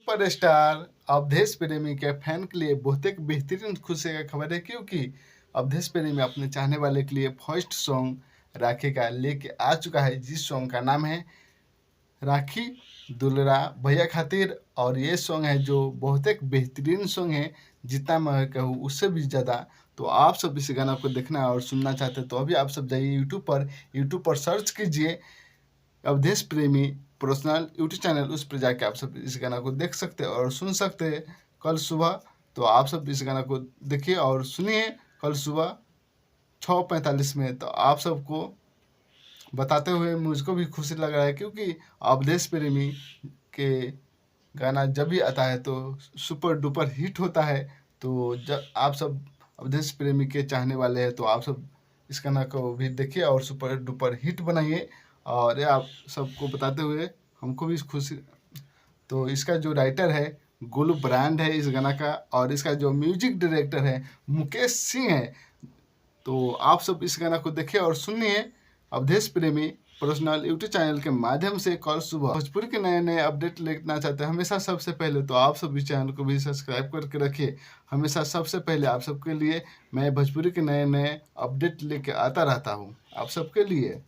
Superstar Awadhesh प्रेमी के fan के लिए बहुत एक बेहतरीन खुशी का खबर है, क्योंकि अवधेश प्रेमी अपने चाहने वाले के लिए फर्स्ट सॉन्ग राखी का लेके आ चुका है, जिस सॉन्ग का नाम है राखी दुलरा भैया खातिर। और ये सॉन्ग है जो बहुत एक बेहतरीन सॉन्ग है, जितना मैं कहूँ उससे भी ज़्यादा। तो आप सब इस गाना को देखना और सुनना चाहते हैं तो अभी आप सब जाइए यूट्यूब पर सर्च कीजिए अवधेश प्रेमी पर्सनल यूट्यूब चैनल, उस पर जाके आप सब इस गाना को देख सकते हैं और सुन सकते हैं कल सुबह। तो आप सब इस गाना को देखिए और सुनिए कल सुबह 6:45 में। तो आप सबको बताते हुए मुझको भी खुशी लग रहा है, क्योंकि अवधेश प्रेमी के गाना जब भी आता है तो सुपर डुपर हिट होता है। तो जब आप सब अवधेश प्रेमी के चाहने वाले हैं तो आप सब इस गाना को भी देखिए और सुपर डुपर हिट बनाइए। और ये आप सबको बताते हुए हमको भी खुशी। तो इसका जो राइटर है गोलू ब्रांड है इस गाना का, और इसका जो म्यूजिक डायरेक्टर है मुकेश सिंह है। तो आप सब इस गाना को देखिए और सुनिए अवधेश प्रेमी पर्सनल यूट्यूब चैनल के माध्यम से कल सुबह। भोजपुरी के नए नए अपडेट लेना चाहते हैं हमेशा सबसे पहले, तो आप सब इस चैनल को भी सब्सक्राइब करके रखिए। हमेशा सबसे पहले आप सबके लिए मैं भोजपुरी के नए नए अपडेट लेके आता रहता हूँ आप सबके लिए।